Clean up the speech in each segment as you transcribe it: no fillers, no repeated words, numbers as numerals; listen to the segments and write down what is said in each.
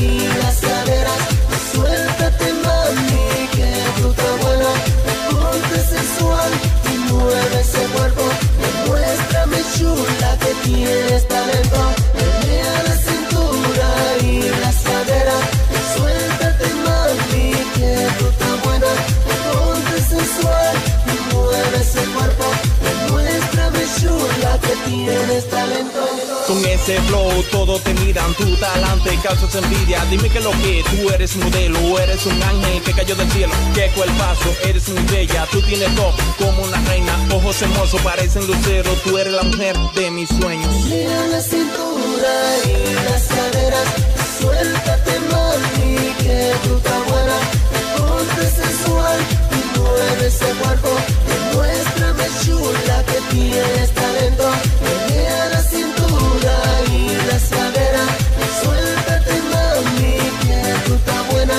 y las caderas. Suéltate, mami, que tú estás buena. Ponte sensual y mueve ese cuerpo. Demuéstrame, chula, que tienes talento. Menea la cintura y las caderas. Suéltate, mami, que tú estás buena. Ponte sensual y mueve ese cuerpo. Demuéstrame, chula, que tienes talento. Con ese flow todos te miran, tu talante causas envidia. Dime que lo que tú eres modelo, eres un ángel que cayó del cielo. Qué cuerpazo, eres muy bella, tú tienes todo como una reina. Ojos hermosos parecen luceros, tú eres la mujer de mis sueños. Mira la cintura y las caderas. Suéltate, mami, que tú estás buena. Ponte sensual y mueve ese cuerpo. Demuéstrame, chula, que tienes talento. Mira la cintura y las caderas. Suéltate, mami, que tú estás buena.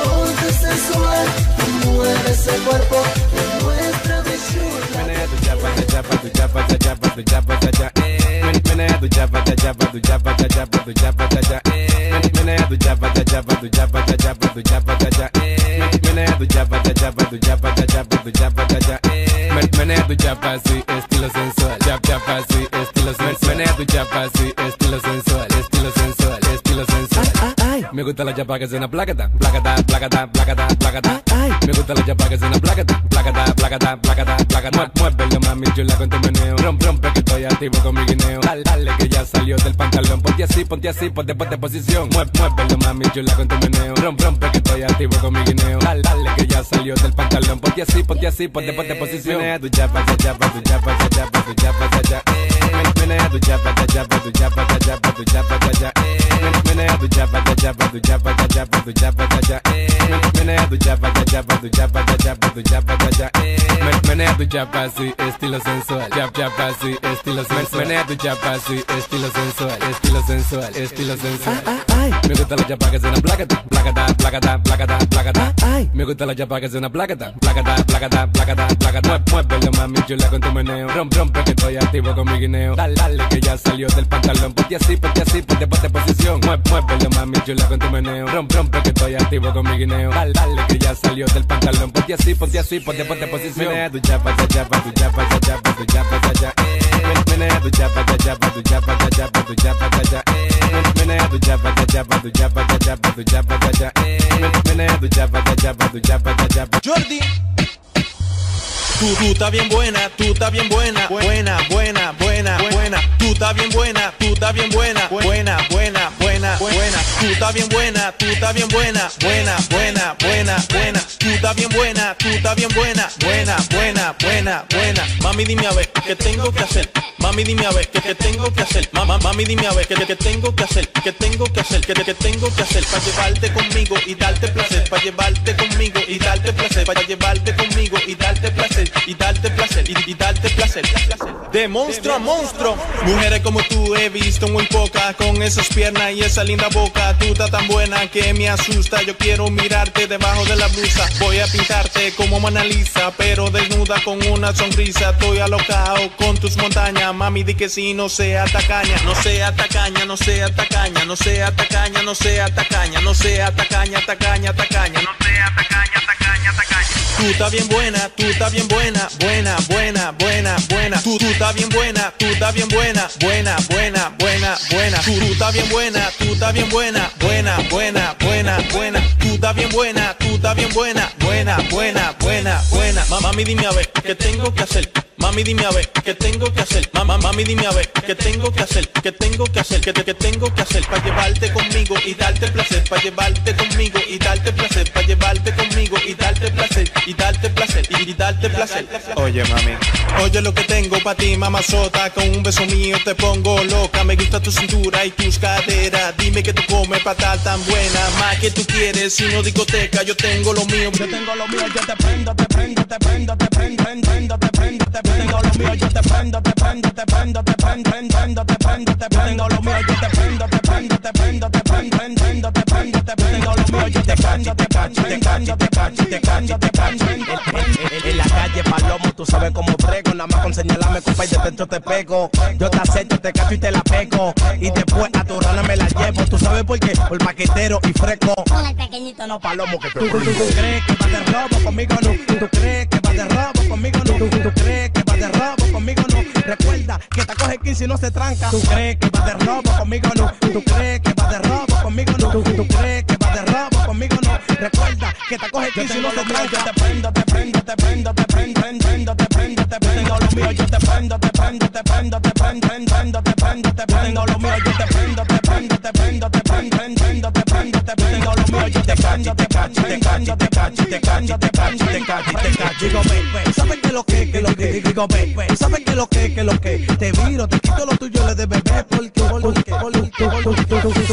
Ponte sensual y mueve ese cuerpo. Demuéstrame, chula. Menea tu chapa, tu chapa, tu chapa, tu chapa, tu chapa, tu chapa. Menea tu chapa, tu chapa, tu chapa, tu chapa, tu chapa, tu chapa. Menea tu chapa, tu chapa, tu chapa, tu chapa, tu chapa, tu chapa. Menea tu chapa, tu chapa, tu chapa, tu chapa, tu chapa, tu chapa. Menea tu chapa así, estilo sensual. Chapa así, estilo sensual. Menea tu chapa así, estilo sensual, estilo sensual, estilo sensual. Me gusta la chapa que suena placata, placata, placata, placata, placata. Me gusta la chapa que suena placata, placata, placata, placata, placata. Muévelo, mami, chula, con tu meneo. Rompe que estoy activo con mi guineo. Dale que ya salió del pantalón. Ponte así, ponte posición. Muévelo, mami, chula, con tu meneo. Rompe que estoy activo con mi guineo. Dale que ya salió del pantalón. Ponte así, ponte posición. Menea tu chapa, tu chapa, tu chapa, tu chapa, tu chapa, tu chapa. Menea tu chapa, tu chapa, tu chapa, tu chapa, tu chapa, tu chapa. Menea tu chapa, tu chapa, tu chapa, tu chapa, tu chapa, tu chapa. Menea tu chapa, tu chapa, tu chapa, tu chapa, tu chapa, tu chapa. Menea tu chapa así, estilo sensual. Chapa así, estilo sensual. Menea tu chapa así, estilo sensual, estilo sensual, estilo sensual. Me gusta la chapa que suena placata, placata, placata, placata, placata. Me gusta la chapa que suena placata, placata, placata, placata, placata. Muévelo, mami, chula, con tu meneo. Rompe que estoy activo con mi guineo. Dale que ya salió del pantalón. Ponte así, ponte posición. Muévelo, mami, chula, con tu meneo. Rompe que estoy activo con mi guineo. Dale que ya salió del pantalón. Ponte así, ponte posición. Menea tu chapa, tu chapa, tu chapa, tu chapa, tu chapa, tu chapa. Menea tu chapa, tu chapa, tu chapa, tu chapa, tu chapa, tu chapa. Menea tu chapa, tu chapa, tu chapa, tu chapa, tu chapa, tu chapa. Menea tu chapa, tu chapa, tu chapa, tu chapa. Jordi, tú estás bien buena, tú estás bien buena, buena, buena, buena, buena. Tú estás bien buena, tú estás bien buena, buena, buena, buena, buena. Tú estás bien buena, tú estás bien buena, buena, buena, buena, buena. Tú estás bien buena, tú estás bien buena, buena, buena, buena, buena. Mami, dime a ver qué tengo que hacer. Mami, dime a ver qué tengo que hacer. Mami, dime a ver qué tengo que hacer, qué tengo que hacer, qué tengo que hacer para llevarte conmigo y darte placer, para llevarte conmigo y darte placer, para llevarte conmigo y darte placer, y darte placer, y darte placer. De monstruo a monstruo, mujeres como tú he visto muy pocas, con esas piernas y esa linda boca. Tú estás tan buena que me asusta. Yo quiero mirarte debajo de la blusa. Voy a pintarte como Mona Lisa, pero desnuda con una sonrisa. Estoy alocado con tus montañas. Mami, di que sí, no sea tacaña, no sea tacaña, no sea tacaña, no sea tacaña, no sea tacaña, no sea tacaña, tacaña, tacaña, no sea tacaña, tacaña, tacaña. Tú estás bien buena, tú estás bien buena, buena, buena, buena, buena. Tú estás bien buena, tú estás bien buena, buena, buena, buena, buena. Tú estás bien buena, tú estás bien buena, buena, buena, buena, buena. Tú estás bien buena, tú estás bien buena, buena, buena, buena, buena. Mami, dime a ver qué tengo que hacer. Mami, dime a ver qué tengo que hacer. Mami, dime a ver qué tengo que hacer, qué tengo que hacer, qué tengo que hacer para llevarte conmigo y darte placer, para llevarte conmigo y darte placer, para llevarte conmigo y darte placer, y darte placer, y darte placer. Oye, mami, oye lo que tengo para ti, mamazota. Con un beso mío te pongo loca. Me gusta tu cintura y tus caderas. Dime que tú comes para estar tan buena. Más que tú quieres, si no discoteca, yo tengo lo mío. Yo tengo lo mío, yo te prendo, te prendo, te prendo, te prendo, prendo, te prendo, te prendo. Tengo lo mío, yo te prendo, te prendo, te prendo, te prendo, prendo, te prendo, te prendo. Tengo lo mío, yo te prendo, te prendo, te prendo, te prendo, prendo, te prendo, te prendo. Tengo lo mío, mío yo te cacho, te cacho, te cacho, te cacho, te cacho, te cacho. En la calle Palomo, tú sabes cómo brego. Nada más con señalarme, compa, y de dentro te pego. Yo te acecho, te cacho y te la pego. Y después a tu rana me la llevo. ¿Tú sabes por qué? Por paquetero y fresco. Con el pequeñito no Palomo que ¿Tú crees que vas de robo conmigo no? ¿Tú crees que vas de robo conmigo no? ¿Tú crees que vas de robo conmigo no? Recuerda que te coge 15 y no se tranca. ¿Tú crees que vas de robo conmigo no? ¿Tú crees que vas de robo conmigo no? ¿Tú crees que vas de robo conmigo no? Recuerda que te coge 15 y no se tranca. Yo te prendo, te prendo, te prendo, te prendo, prendo, te prendo, te prendo lo mío. Yo te prendo, te prendo, te prendo, te prendo, prendo, te prendo, te prendo lo mío. Yo te prendo, te prendo, te prendo, te prendo, prendo, te prendo, te prendo lo mío. Yo te cacho, te cacho, te cacho, te cacho, te cacho, te cacho, te cacho, te cacho. Digo, ve, ¿sabes qué lo que, qué lo que? Digo, ve, ¿sabes qué lo que, qué lo que? Te miro, te quito lo tuyo, le de bebé, porque tú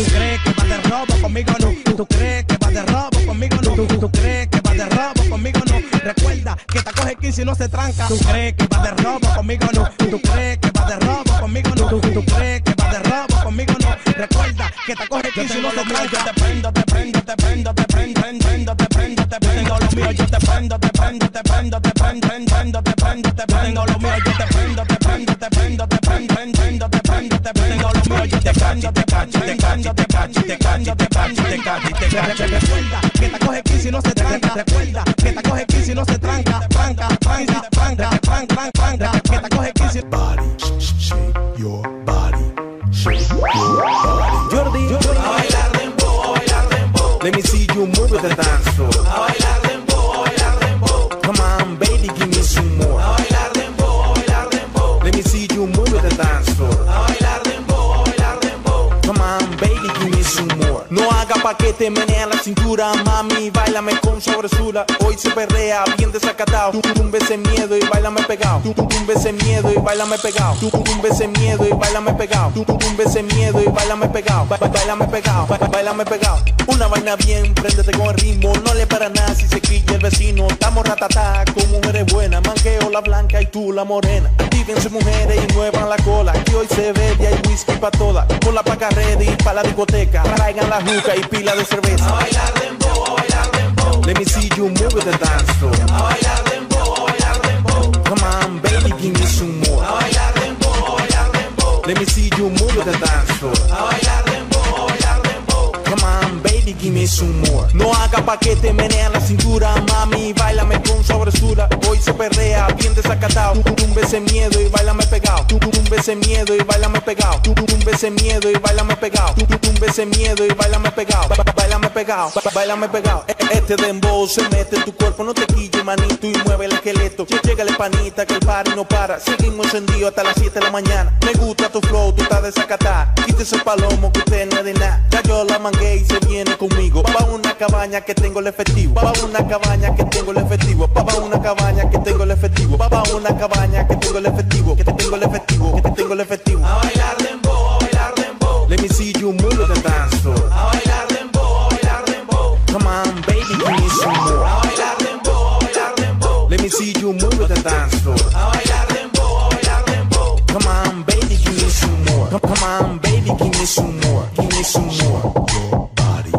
crees que vas de robo conmigo no? ¿Tú crees que vas de robo conmigo no? ¿Tú crees que vas de robo conmigo no? Recuerda que te coge 15 y no se tranca. ¿Tú crees que vas de robo conmigo no? ¿Tú crees que vas de robo conmigo no? ¿Tú crees que vas de robo conmigo no? Recuerda que te coge 15 y no se tranca. Yo te prendo, te prendo, te prendo, te prendo, prendo, te prendo, te prendo lo mío. Yo te prendo, te prendo, te prendo, te prendo, prendo, te prendo, te prendo lo mío. Yo te prendo, te prendo, te prendo, te prendo, prendo, te prendo, te prendo lo mío. Yo te cacho, te cacho, te cacho, te cacho, te cacho, te cacho, te cacho, te cacho. Recuerda que te coge 15 y no se tranca. Recuerda que te coge 15 y no se tranca. Tranca, tranca, tranca, tranca, tranca. Que te coge 15. Body, shake your body, shake your body. Jordi, A bailar dembow, a bailar dembow. let me see you move with the dance floor. A bailar dembow, a bailar dembow. Come on, baby, give me some more. A bailar dembow, a bailar dembow. Let me see you move with the dance floor. A bailar dembow, a bailar dembow. Come on, baby, give me some more. No haga pa' que te menea la cintura, mami, bailame con sobresura. Hoy se perrea bien desacatado. Tú tumbe ese miedo y bailame pegado. Tú tumbe ese miedo y bailame pegado. Tú tumbe ese miedo y bailame pegado. Tú tumbe ese miedo y bailame pegado. Bailame pegado, bailame pegado. Una vaina bien, préndete con el ritmo. No le para nada si se quilla el vecino. Estamos ratatá con mujeres buenas. Manqueo la blanca y tú la morena. Actívense mujeres y muevan la cola. Que hoy se bebe y hay whisky pa' todas. Con la paca ready pa' la discoteca. Traigan la juca y pila de cerveza. A bailar dembow, a bailar dembow. Let me see you move with the dance floor. A bailar dembow, a bailar dembow. Come on, baby, give me some more. A bailar dembow, a bailar dembow. Let me see you move with the dance floor. A bailar dembow, a bailar dembow. Come on, baby, give me some more. No haga pa' que te menea la cintura, mami, bailame con sobresura. Hoy se perrea bien desacatado. Tú tumbe ese miedo y bailame pegado. Tú tumbe ese miedo y bailame pegado. Tú tumbe ese miedo y bailame pegado. Tú tumbe ese miedo y bailame pegado. Bailame pegado, bailame pegado. Este dembow se mete en tu cuerpo, no te quille, manito, y mueve el esqueleto. Llegale panita que el party no para. Seguimos encendidos hasta las 7 de la mañana. Me gusta tu flow, tú estás desacatada. Quítese el palomo que usted no es de nada. Ya yo la mangué y se viene conmigo. Pa' una cabaña que tengo el efectivo. Pa' una cabaña que tengo el efectivo. Pa' una cabaña que tengo el efectivo. Pa' una cabaña que tengo el efectivo. Que te tengo el efectivo. Que te tengo el efectivo. A bailar dembow, a bailar dembow. Let me see you move with the dance floor. A bailar dembow, a bailar dembow. Come on, baby, give me some more. A bailar dembow, a bailar dembow. Let me see you move with the dance floor. A bailar dembow, a bailar dembow. Come on, baby, give me some more. Come on, baby, give me some more. Give me some more. Your body,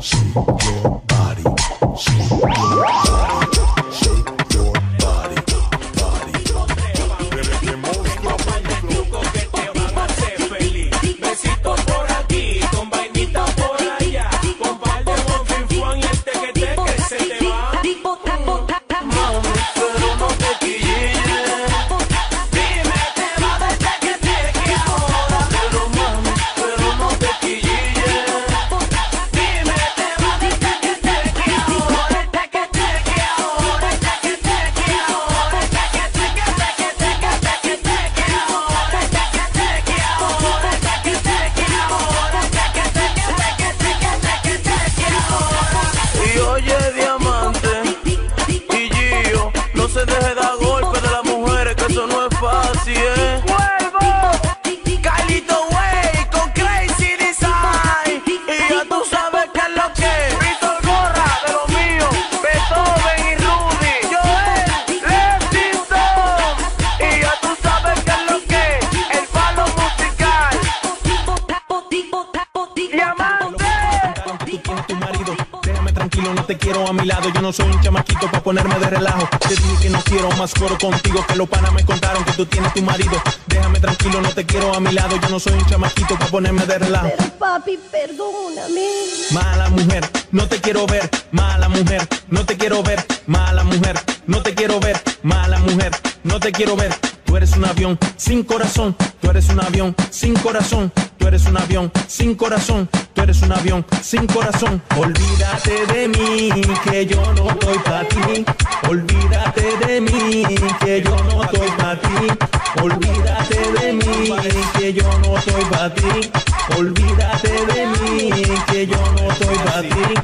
shake your body, shake your body, shake your body, body. Besitos por aquí, con vainitas por allá, con par de bonfifuán y el tequete que se te va. Mami, pero no te quilles. Dime, te va del tequete que ahora. Pero mami, pero no te quilles. Dime, te va del tequete que ahora. te quiero a mi lado. Yo no soy un chamaquito para ponerme de relajo. Te dije que no quiero más coro contigo, que los panas me contaron que tú tienes tu marido. Déjame tranquilo, no te quiero a mi lado. Yo no soy un chamaquito para ponerme de relajo. Pero papi, perdóname. Mala mujer, no te quiero ver. Mala mujer, no te quiero ver. Mala mujer, no te quiero ver. Mala mujer, no te quiero ver. Tú eres un avión sin corazón. Tú eres un avión sin corazón. Tú eres un avión sin corazón. Tú eres un avión sin corazón. Olvídate de mí, que yo no estoy para ti. Olvídate de mí, que yo no estoy para ti. Olvídate de mí, que yo no estoy para ti. Olvídate de mí, que yo no estoy para ti.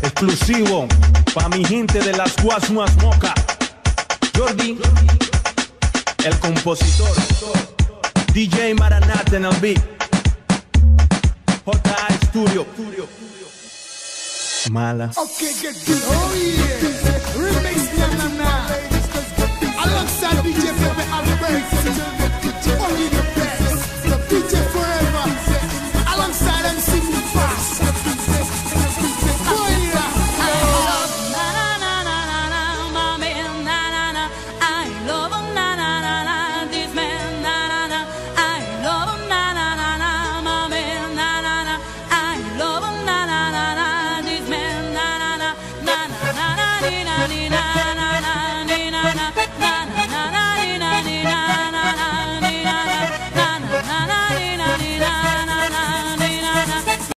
Exclusivo pa' mi gente de las Guasuas Moca. Jordi, el compositor. DJ Maranata en el beat. J.A. Studio. Mala. Okay, get good. Oh yeah. Remix, na na na. Alongside DJ Pepe Alberts.